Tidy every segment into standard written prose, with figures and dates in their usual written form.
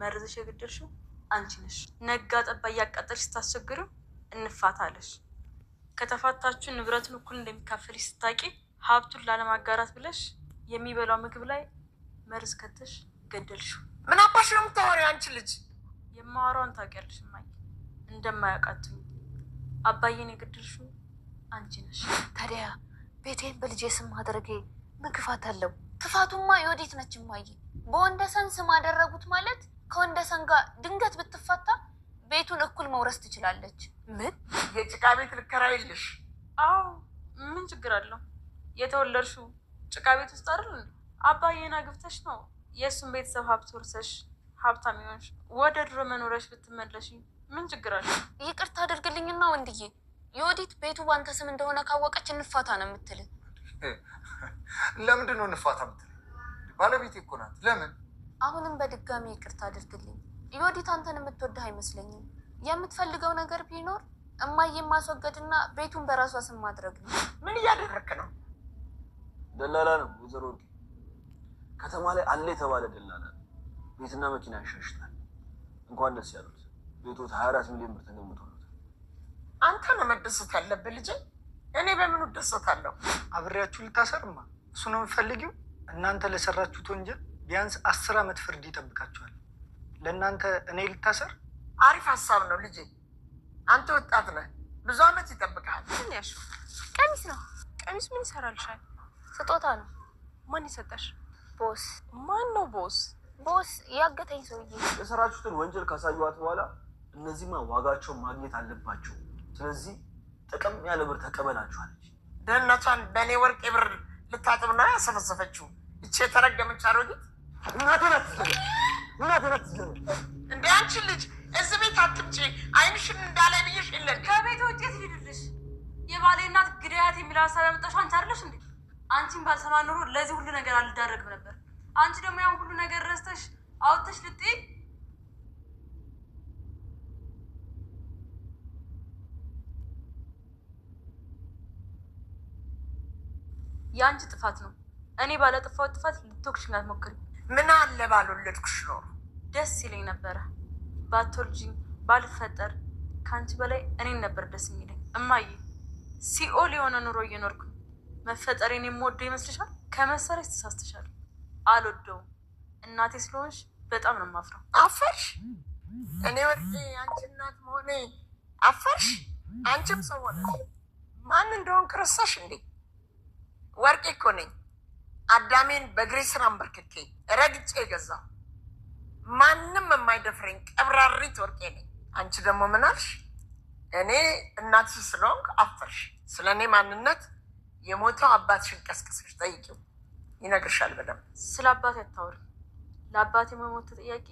መርዝሽ የገደልሽው አንቺ ነሽ። ነጋ ጠባ እያቃጠልሽ ስታስቸግሪው እንፋታለሽ። ከተፋታችሁ ንብረቱን እኩል እንደሚካፈልሽ ስታቂ ሀብቱን ላለማጋራት ብለሽ የሚበላው ምግብ ላይ መርዝ ከተሽ ገደልሽው። ምን አባሽ ነው የምታወሪው አንቺ ልጅ? የማወራውን ታውቂያለሽ እማዬ። እንደማያውቃትኝ አባዬን የገደልሽው አንቺ ነሽ። ታዲያ ቤቴን በልጄ ስም ማድረጌ ምን ክፋት አለው? ክፋቱማ የወዲት ነች እማዬ። በወንደሰን ስም አደረጉት ማለት ከወንደሰን ጋር ድንገት ብትፋታ ቤቱን እኩል መውረስ ትችላለች። ምን የጭቃ ቤት ልከራይልሽ? አዎ ምን ችግር አለው? የተወለድሽው ጭቃ ቤት ውስጥ አይደል? አባዬን አግብተሽ ነው የእሱን ቤተሰብ ሀብት ወርሰሽ ሀብታም ይሆንሽ። ወደ ድሮ መኖሪያሽ ብትመለሽ ምን ችግር አለው? ይቅርታ አድርግልኝና ወንድዬ፣ የወዲት ቤቱ ባንተ ስም እንደሆነ ካወቀች እንፋታ ነው የምትል። ለምንድን ነው እንፋታ የምትል? ባለቤቴ እኮ ናት። ለምን? አሁንም በድጋሚ ይቅርታ አድርግልኝ። የወዲት አንተን የምትወድህ አይመስለኝም። የምትፈልገው ነገር ቢኖር እማዬን ማስወገድና ቤቱን በራሷ ስም ማድረግ ነው። ምን እያደረክ ነው? ደላላ ነው ወይዘሮ ወርቄ። ከተማ ላይ አለ የተባለ ደላላ ቤትና መኪና ያሻሽጣል። እንኳን ደስ ያሉት። ቤቶት 24 ሚሊዮን ብር ተገምቷል። አንተ ነው መደሰት ያለብህ ልጄ። እኔ በምኑ እደሰታለሁ? አብሬያችሁ ልታሰርማ እሱ ነው የምፈልጊው? እናንተ ለሰራችሁት ወንጀል ቢያንስ 10 ዓመት ፍርድ ይጠብቃችኋል። ለእናንተ እኔ ልታሰር? አሪፍ ሀሳብ ነው ልጄ። አንተ ወጣት ነህ፣ ብዙ ዓመት ይጠብቃል። ምን ያልሽ? ቀሚስ ነው። ቀሚስ ምን ይሰራልሻል? ስጦታ ነው። ማን ይሰጠሽ? ቦስ። ማን ነው ቦስ? ቦስ ያገተኝ ሰውዬ። የሰራችሁትን ወንጀል ካሳዩዋት በኋላ እነዚህማ ዋጋቸውን ማግኘት አለባቸው። ስለዚህ ጥቅም ያለ ብር ተቀበላችኋለች። ድህነቷን በእኔ ወርቄ ብር ልታጥብ ነው ያሰፈሰፈችው። እቼ የተረገመች አሮጊት እንደ አንቺ ልጅ እዚህ ቤት አትምጪ። አይንሽን እንዳላይ ብዬሽ የለን። ከቤት ውጭ ትሄድልሽ። የባሌ እናት ግዳያት የሚል ሀሳብ ያመጣሽው አንቺ አይደለሽ እንዴ? አንቺን ባልሰማ ኖሮ ለዚህ ሁሉ ነገር አልዳረግም ነበር። አንቺ ደግሞ ያን ሁሉ ነገር ረስተሽ አውጥተሽ ልጥይ። የአንቺ ጥፋት ነው። እኔ ባለጥፋው ጥፋት ልትወቅሽኝ አትሞክሪ። ምን አለ ባልወለድኩሽ ኖሮ ደስ ይለኝ ነበረ። ባትወልጂኝ ባልፈጠር ከአንቺ በላይ እኔን ነበር ደስ የሚለኝ። እማዬ ሲኦል የሆነ ኑሮ እየኖርኩ መፈጠሬን የምወደው ይመስልሻል? ከመሰረች ተሳስተሻል። አልወደውም። እናቴ ስለሆንሽ በጣም ነው የማፍረው። አፈርሽ? እኔ ወርቄ አንቺ እናት መሆኔ አፈርሽ? አንቺም ሰው ሆነሽ ማን እንደሆን ረሳሽ እንዴ? ወርቄ እኮ ነኝ። አዳሜን በእግሬ ስር አንበርክኬ ረግጬ የገዛው ማንም የማይደፍረኝ ቀብራሪት ወርቄ ነኝ። አንቺ ደግሞ ምን አልሽ? እኔ እናትሽ ስለሆንክ አፈርሽ። ስለ እኔ ማንነት የሞተው አባትሽን ቀስቅሰሽ ጠይቂው፣ ይነግርሻል በደምብ። ስለ አባቴ አታውሪ። ለአባቴ መሞት ተጠያቂ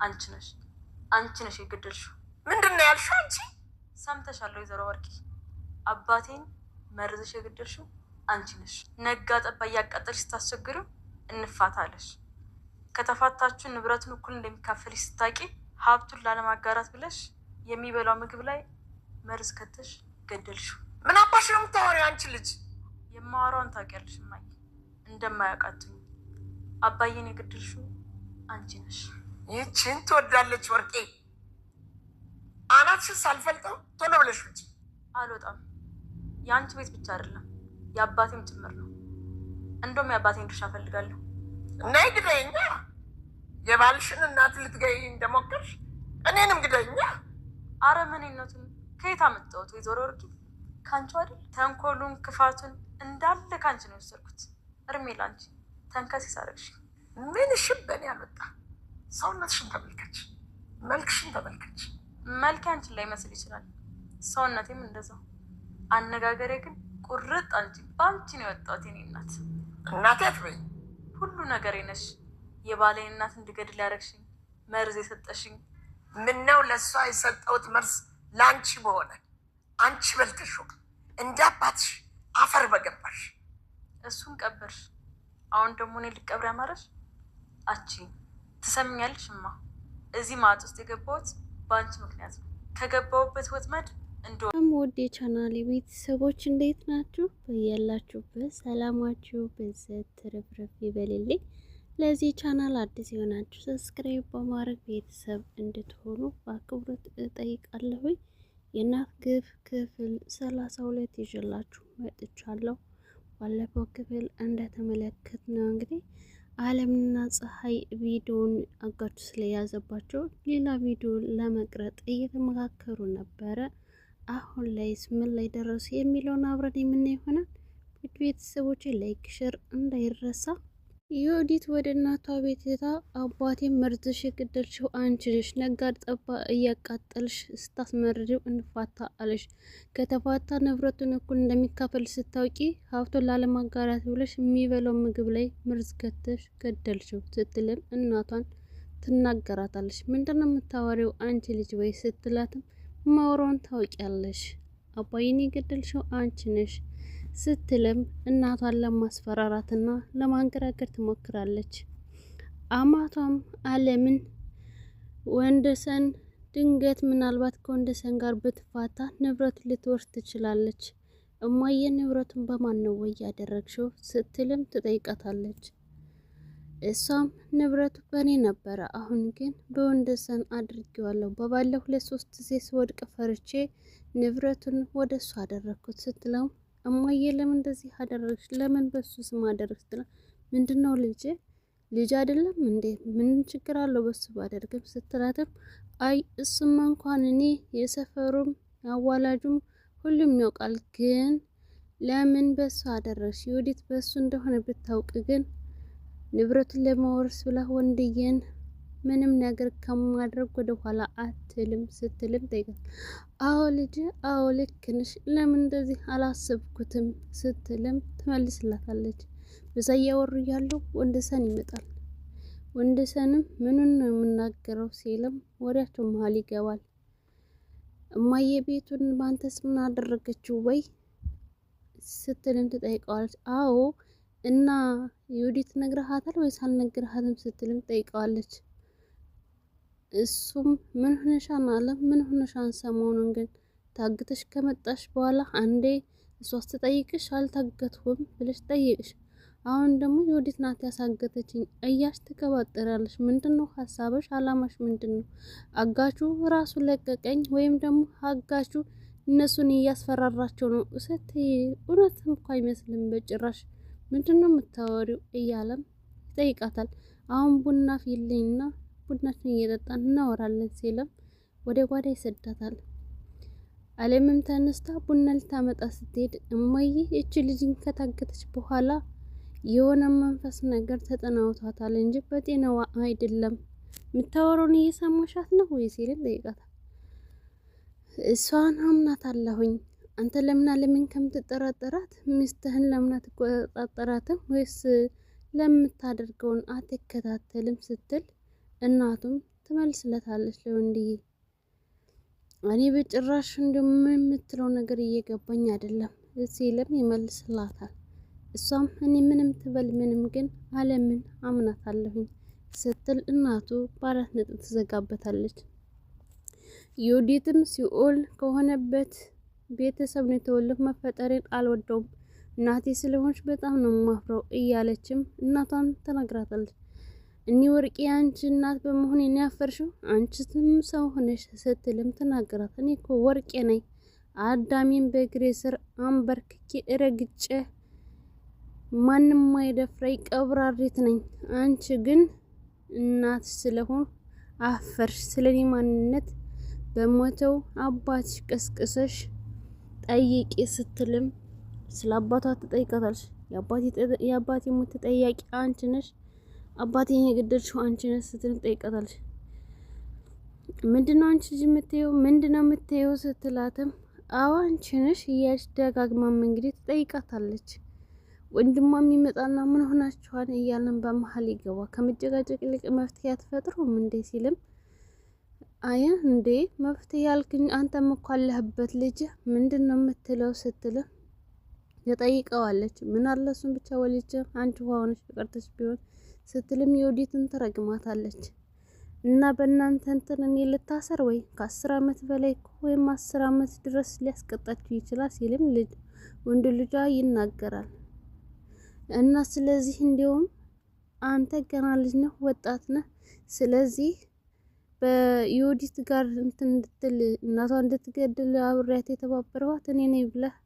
አንቺ ነሽ። አንቺ ነሽ የገደልሽው። ምንድን ነው ያልሽው አንቺ? ሰምተሻል ወይዘሮ ወርቄ። አባቴን መርዝሽ የገደልሽው አንቺ ነሽ። ነጋ ጠባ እያቃጠልሽ ስታስቸግሪው እንፋታለሽ። ከተፋታችሁ ንብረቱን እኩል እንደሚካፈልሽ ስታቂ ሀብቱን ላለማጋራት ብለሽ የሚበላው ምግብ ላይ መርዝ ከተሽ ገደልሽው። ምን አባሽ ነው የምታወሪው አንቺ ልጅ? የማወራውን ታውቂያለሽ እማዬ። እንደማያውቃትኝ አባዬን የገደልሽው አንቺ ነሽ። ይህችን ትወዳለች ወርቄ። አናትሽን ሳልፈልጠው ቶሎ ብለሽ ውጪ። አልወጣም። የአንቺ ቤት ብቻ አይደለም የአባቴም ጭምር ነው። እንደውም የአባቴን ድርሻ እፈልጋለሁ። እና ግደኛ። የባልሽን እናት ልትገይ እንደሞከርሽ እኔንም ግደኛ። አረመኔነቱን ከየት አመጣሁት ወይዘሮ ወርቄ? ከአንቺ አይደል? ተንኮሉን ክፋቱን እንዳለ ከአንቺ ነው የወሰድኩት። እርሜ ላንቺ ተንከሲስ አደረግሽ። ምንሽም በእኔ አልወጣ። ሰውነትሽን ተመልከች፣ መልክሽን ተመልከች። መልክ አንቺን ላይ መስል ይችላል፣ ሰውነቴም እንደዛው። አነጋገሬ ግን ቁርጥ አንቺ በአንቺ ነው የወጣሁት። የኔ እናት እናቴ አትበይ። ሁሉ ነገሬ ነሽ። የባሌ እናት እንድገድል ያደረግሽኝ፣ መርዝ የሰጠሽኝ። ምነው ለእሷ የሰጠሁት መርዝ ለአንቺ በሆነ። አንቺ በልተሽ እንደ አባትሽ አፈር በገባሽ። እሱን ቀበርሽ። አሁን ደግሞ እኔ ልቀብር ያማረሽ? አቺ ትሰምኛለሽ እማ? እዚህ ማጥ ውስጥ የገባሁት በአንቺ ምክንያት ነው። ከገባሁበት ወጥመድ እንደውም ውድ የቻናሌ ቤተሰቦች እንዴት ናችሁ? በያላችሁበት ሰላማችሁ በዘት ትርፍርፍ ይበልልኝ። ለዚህ ቻናል አዲስ የሆናችሁ ሰብስክራይብ በማድረግ ቤተሰብ እንድትሆኑ በአክብሮት እጠይቃለሁ። የእናት ግፍ ክፍል 32 ይዤላችሁ መጥቻለሁ። ባለፈው ክፍል እንደተመለከትነው እንግዲህ አለምና ፀሐይ ቪዲዮን አጋቹ ስለያዘባቸው ሌላ ቪዲዮ ለመቅረጥ እየተመካከሩ ነበረ። አሁን ላይስ ምን ላይ ደረሱ የሚለውን አብረን የምናየው ይሆናል። ቤተሰቦች ላይክ ሼር እንዳይረሳ። ዮዲት ወደ እናቷ ቤት ሄዳ አባቴን መርዝሽ የገደልሽው አንቺ ነሽ፣ ነጋድ ጠባ እያቃጠልሽ ስታስመርሪው እንፋታ አለሽ። ከተፋታ ንብረቱን እኩል እንደሚካፈል ስታውቂ ሀብቱን ላለማጋራት ብለሽ የሚበላው ምግብ ላይ መርዝ ከተሽ ገደልሽው ስትልም እናቷን ትናገራታለች። ምንድነው የምታወሪው አንቺ ልጅ ወይ ስትላትም ማውራውን ታውቂያለሽ፣ አባዬን የገደልሽው አንቺ ነሽ ስትልም እናቷን ለማስፈራራትና ለማንገራገር ትሞክራለች። አማቷም አለምን ወንደሰን ድንገት ምናልባት ከወንደሰን ጋር ብትፋታ ንብረቱን ልትወርስ ትችላለች። እማዬ ንብረቱን በማን ነው ወይ ያደረግሽው ስትልም ትጠይቃታለች። እሷም ንብረቱ በእኔ ነበረ፣ አሁን ግን በወንደሰን አድርጌዋለሁ። በባለው 2-3 ጊዜ ስወድቅ ፈርቼ ንብረቱን ወደ እሱ አደረግኩት ስትለው እማዬ ለምን እንደዚህ አደረግሽ? ለምን በሱ ስም አደረግሽ? ስትለው ምንድነው ልጅ አይደለም እንዴ? ምን ችግር አለው በሱ ባደርግም ስትላትም አይ እሱማ እንኳን እኔ የሰፈሩም አዋላጁም ሁሉም ያውቃል፣ ግን ለምን በሱ አደረግሽ? ዮዲት በሱ እንደሆነ ብታውቅ ግን ንብረቱን ለመወርስ ብላ ወንድዬን ምንም ነገር ከማድረግ ወደ ኋላ አትልም ስትልም ጠይቃት። አዎ ልጅ፣ አዎ ልክ ነሽ፣ ለምን እንደዚህ አላሰብኩትም ስትልም ትመልስላታለች። በዛ እያወሩ እያሉ ወንደሰን ይመጣል። ወንደሰንም ምኑን ነው የምናገረው ሲልም ወዲያቸው መሀል ይገባል። እማዬ ቤቱን በአንተ ስም አደረገችው ወይ ስትልም ትጠይቀዋለች። አዎ እና ዮዲት ነግረሃታል ወይስ አልነግረሃትም ስትልም ጠይቀዋለች። እሱም ምን ሆነሻን አለ። ምን ሆነሻን? ሰሞኑን ግን ታግተሽ ከመጣሽ በኋላ አንዴ እሷ ስትጠይቅሽ አልታገትኩም ብለሽ ጠይቅሽ፣ አሁን ደግሞ ዮዲት ናት ያሳገተችኝ እያሽ ትቀባጥራለሽ። ምንድነው ሀሳብሽ? አላማሽ ምንድነው? አጋቹ ራሱ ለቀቀኝ ወይም ደግሞ አጋቹ እነሱን እያስፈራራቸው ነው ስትይ እውነትም እኮ አይመስልም በጭራሽ። ምንድነው የምታወሪው? እያለም ይጠይቃታል። አሁን ቡና ፊልኝና ቡናችን እየጠጣን እናወራለን ሲልም ወደ ጓዳ ይሰዳታል። አለምም ተነስታ ቡና ልታመጣ ስትሄድ እማዬ እቺ ልጅን ከታገተች በኋላ የሆነ መንፈስ ነገር ተጠናውቷታል እንጂ በጤናዋ አይደለም። የምታወራውን እየሰማሻት ነው ወይ ሲልም ጠይቃታል። እሷን አምናታለሁኝ። አንተ ለምን ከምትጠራጠራት ሚስትህን ለምን አትቆጣጠራትም ወይስ ለምታደርገውን አትከታተልም ስትል እናቱም ትመልስለታለች ለወንድዬ። እኔ በጭራሽ እንደምትለው ነገር እየገባኝ አይደለም ሲልም ይመልስላታል። እሷም እኔ ምንም ትበል ምንም ግን አለምን አምናታለሁኝ ስትል እናቱ በአራት ነጥብ ትዘጋበታለች። ዮዲትም ሲኦል ከሆነበት ቤተሰብ ነው የተወለድኩት፣ መፈጠሬን አልወደውም፣ እናቴ ስለሆንሽ በጣም ነው ማፍረው እያለችም እናቷን ተናግራታለች። እኒ ወርቄ አንቺ እናት በመሆን እኔ ያፈርሽው አንቺም ሰው ሆነሽ ስትልም ተናገራት። እኔ እኮ ወርቄ ነኝ፣ አዳሜን በእግሬ ስር አንበርክኬ ረግጬ ማንም ማይደፍረኝ ቀብራሪት ነኝ። አንቺ ግን እናት ስለሆን አፈርሽ። ስለኔ ማንነት በሞተው አባትሽ ቀስቅሰሽ ጠይቂ ስትልም ስለ አባቷ ትጠይቃታለች። የአባቴ ሞት ተጠያቂ አንቺ ነሽ፣ አባቴን የገደልሽው አንቺ ነሽ ስትልም ጠይቃታለች። ምንድነው አንቺ ልጅ የምትይው? ምንድነው የምትይው ስትላትም አዎ አንቺ ነሽ እያለች ደጋግማም እንግዲህ ትጠይቃታለች። ወንድሟም ይመጣና ምን ሆናችኋል እያለን በመሀል ይገባ። ከመጨቃጨቅ ይልቅ መፍትሄ አትፈጥሩም እንዴ ሲልም አያ እንዴ መፍትሄ ያልክኝ አንተም እኮ አለህበት ልጅ ምንድነው የምትለው ስትልም ትጠይቀዋለች። ምን አለ እሱን ብቻ ወልጄ አንቺ ሆነሽ ቀርተሽ ቢሆን ስትልም ዮዲትን ትረግማታለች። እና በእናንተ እንትን እኔ ልታሰር ወይ ከ10 ዓመት በላይ ወይም 10 ዓመት ድረስ ሊያስቀጣችሁ ይችላል ሲልም ወንድ ልጇ ይናገራል። እና ስለዚህ እንዲሁም አንተ ገና ልጅ ነህ፣ ወጣት ነህ። ስለዚህ በዮዲት ጋር እንትን እንድትል እናቷ እንድትገድል አብሬያት የተባበረዋት እኔ ነኝ ብለህ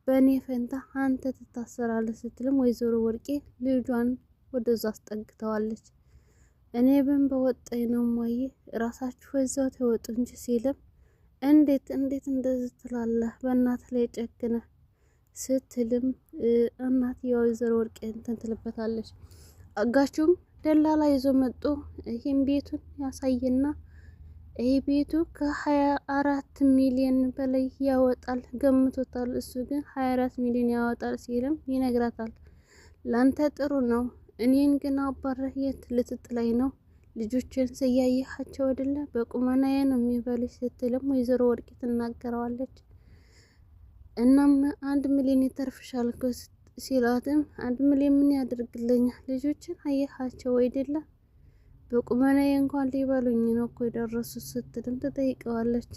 በእኔ ፈንታ አንተ ትታሰራለህ ስትልም ወይዘሮ ወርቄ ልጇን ወደዛ አስጠግተዋለች። እኔ ብን በወጣኝ ነው ማየ ራሳችሁ እዛው ተወጡ እንጂ ሲልም እንዴት እንደዚህ ትላለህ በእናት ላይ ጨክነህ ስትልም እናትየዋ ወይዘሮ ወርቄ እንትን ትልበታለች። አጋቹም ደላላ ይዞ መጡ። ይህም ቤቱን ያሳይና ይህ ቤቱ ከ24 ሚሊዮን በላይ ያወጣል ገምቶታል። እሱ ግን 24 ሚሊዮን ያወጣል ሲልም ይነግራታል። ላንተ ጥሩ ነው፣ እኔን ግን አባረህ የት ልትጥለኝ ነው? ልጆችን ስያየሃቸው አይደለ በቁመናዬ ነው የሚበሉሽ ስትልም ወይዘሮ ወርቄ ትናገረዋለች። እናም 1 ሚሊዮን ይተርፍሻል እኮ ሲላትም 1 ሚሊዮን ምን ያደርግልኛል? ልጆችን አየሃቸው አይደለ በቁመናዬ እንኳን ሊበሉኝ ነው እኮ የደረሱት ስትልም ትጠይቀዋለች።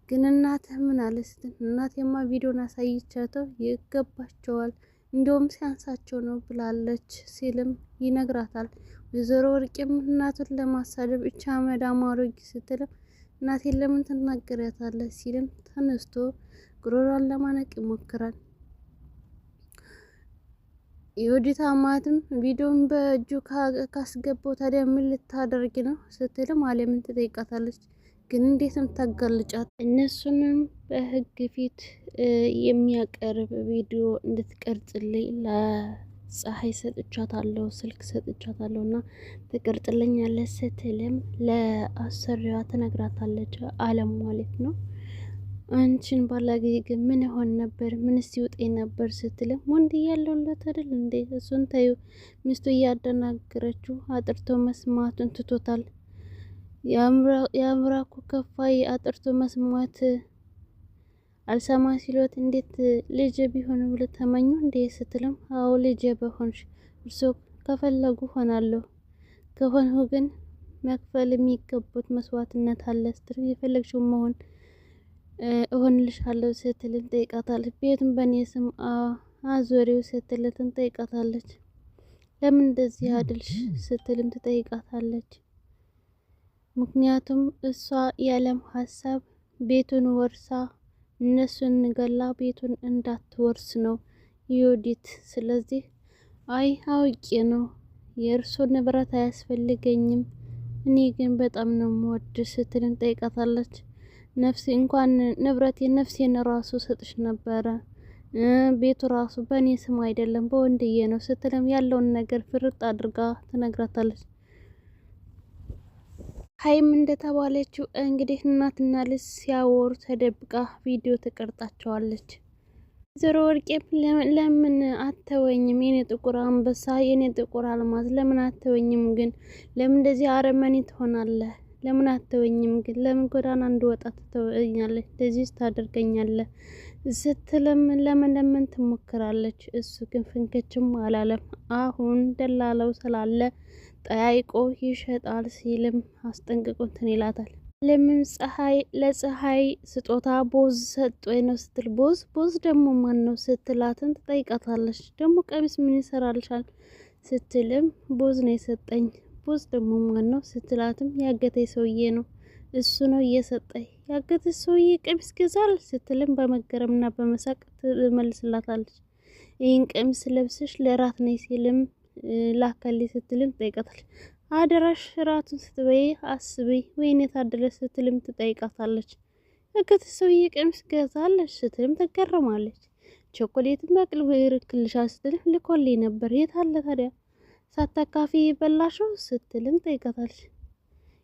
ግን እናትህ ምን አለች ስትል እናቴማ ቪዲዮን አሳይቻቸው ይገባቸዋል እንደውም ሲያንሳቸው ነው ብላለች ሲልም ይነግራታል። ወይዘሮ ወርቄም እናቱን ለማሳደብ እቻ መዳም አሮጊ ስትልም እናቴን ለምን ትናገሪያታለች ሲልም ተነስቶ ጉሮሯን ለማነቅ ይሞክራል። የወዲት አማትም ቪዲዮን በእጁ ካስገባው ታዲያ ምን ልታደርግ ነው ስትልም አለምን ትጠይቃታለች። ግን እንዴትም ታጋልጫት እነሱንም በህግ ፊት የሚያቀርብ ቪዲዮ እንድትቀርጽልኝ ለፀሐይ ሰጥቻታለሁ፣ ስልክ ሰጥቻታለሁ እና ትቀርጽልኛለች ስትልም ለአሰሪዋ ትነግራታለች። አለም ማለት ነው። አንቺን ባላገኝ ግን ምን ሆን ነበር? ምንስ ይውጠኝ ነበር ስትልም ወንድ እያለውለት አይደል እንዴ? እሱን ታዩ ሚስቱ እያደናገረችው አጥርቶ መስማቱን ትቶታል። የአምራኩ ከፋይ አጥርቶ መስማት አልሰማ ሲሎት እንዴት ልጅ ቢሆን ብሎ ተመኙ እንዴ ስትልም አዎ ልጅ በሆንሽ እርሶ ከፈለጉ ሆናለሁ ከሆንሁ ግን መክፈል የሚገቡት መስዋዕትነት አለ ስትል የፈለግሽው መሆን እሆንልሻለሁ ስትልም ጠይቃታለች። ቤቱን በእኔ ስም አዞሪው ስትልም ጠይቃታለች። ለምን እንደዚህ አድልሽ ስትልም ትጠይቃታለች። ምክንያቱም እሷ የዓለም ሀሳብ ቤቱን ወርሳ እነሱን ገላ ቤቱን እንዳትወርስ ነው ዮዲት። ስለዚህ አይ አውቄ ነው የእርሶ ንብረት አያስፈልገኝም፣ እኔ ግን በጣም ነው የምወድ ስትልም ጠይቃታለች። ነፍሴ እንኳን ንብረት የነፍሴን ራሱ ሰጥሽ ነበረ፣ ቤቱ ራሱ በእኔ ስም አይደለም በወንድዬ ነው ስትልም ያለውን ነገር ፍርጥ አድርጋ ትነግራታለች። ሀይም እንደተባለችው እንግዲህ እናትና ልጅ ሲያወሩ ተደብቃ ቪዲዮ ትቀርጣቸዋለች። ወይዘሮ ወርቄም ለምን አተወኝም የኔ ጥቁር አንበሳ፣ የኔ ጥቁር አልማዝ ለምን አተወኝም? ግን ለምን እንደዚህ አረመኔ ትሆናለህ? ለምን አተወኝም? ግን ለምን ጎዳና እንድወጣ ትተወኛለህ? እንደዚህ ታደርገኛለህ? ስትልም ለምን ትሞክራለች። እሱ ግን ፍንክችም አላለም። አሁን ደላለው ስላለ ጠያይቆ ይሸጣል ሲልም አስጠንቅቆ እንትን ይላታል። ለምን ለፀሐይ ስጦታ ቦዝ ሰጥቶኝ ነው ስትል ቦዝ ደግሞ ማን ነው ስትላትን ትጠይቃታለች። ደግሞ ቀሚስ ምን ይሰራልሻል ስትልም ቦዝ ነው የሰጠኝ። ቦዝ ደግሞ ማን ነው ስትላትም ያገተኝ ሰውዬ ነው፣ እሱ ነው እየሰጠኝ። ያገተኝ ሰውዬ ቀሚስ ገዛል ስትልም በመገረምና በመሳቅ ትመልስላታለች። ይህን ቀሚስ ለብሰሽ ለራት ነይ ሲልም ላከልኝ ስትልም ትጠይቃታለች። አደራሽ ራቱን ስትበይ አስበይ ወይኔ ታደለ ስትልም ትጠይቃታለች። ያገተ ሰውዬ ቀሚስ ገዛለች ስትልም ትገረማለች። ቾኮሌትን በቅርቡ ይልክልሻል ስትልም ልኮልኝ ነበር፣ የት አለ ታዲያ ሳታካፊ በላሽው ስትልም ትጠይቃታለች።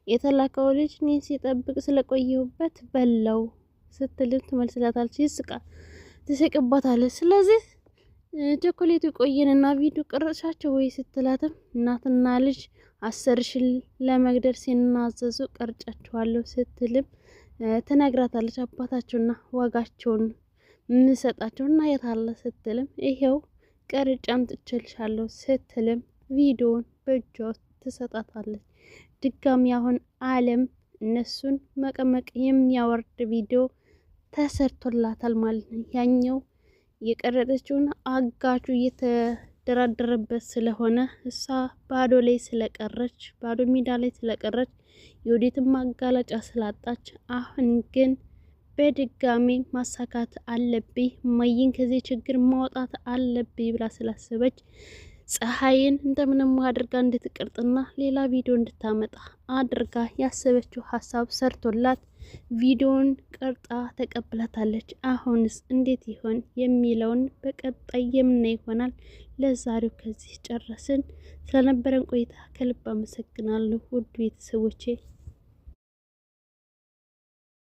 የተላከው ልጅ እኔን ሲጠብቅ ስለቆየሁበት በላው ስትልም ትመልስላታለች። ትስቅባታለች። ስለዚህ ቾኮሌቱ ቆየንና ቪዲዮ ቀረጻቸው ወይ ስትላትም እናትና ልጅ 10,000 ለመግደል ሲናዘዙ ቀርጫቸዋለሁ ስትልም ትነግራታለች። አባታቸውና ዋጋቸውን ምሰጣቸውና የታለ ስትልም ይሄው ቀርጫም ትችልሻለሁ ስትልም ቪዲዮውን በእጇ ትሰጣታለች። ድጋሚ አሁን አለም እነሱን መቀመቅ የሚያወርድ ቪዲዮ ተሰርቶላታል ማለት ነው። ያኛው የቀረጠችውን አጋቹ የምትደራደርበት ስለሆነ እሷ ባዶ ላይ ስለቀረች ባዶ ሜዳ ላይ ስለቀረች የወዴትም ማጋለጫ ስላጣች አሁን ግን በድጋሚ ማሳካት አለብኝ እማዬን ከዚህ ችግር ማውጣት አለብኝ ብላ ስላሰበች ፀሐይን እንደምንም አድርጋ እንድትቀርጥና ሌላ ቪዲዮ እንድታመጣ አድርጋ ያሰበችው ሀሳብ ሰርቶላት ቪዲዮን ቀርጣ ተቀብላታለች። አሁንስ እንዴት ይሆን የሚለውን በቀጣይ የምናይ ይሆናል። ለዛሬው ከዚህ ጨረስን። ስለነበረን ቆይታ ከልብ አመሰግናለሁ ውድ ቤተሰቦቼ።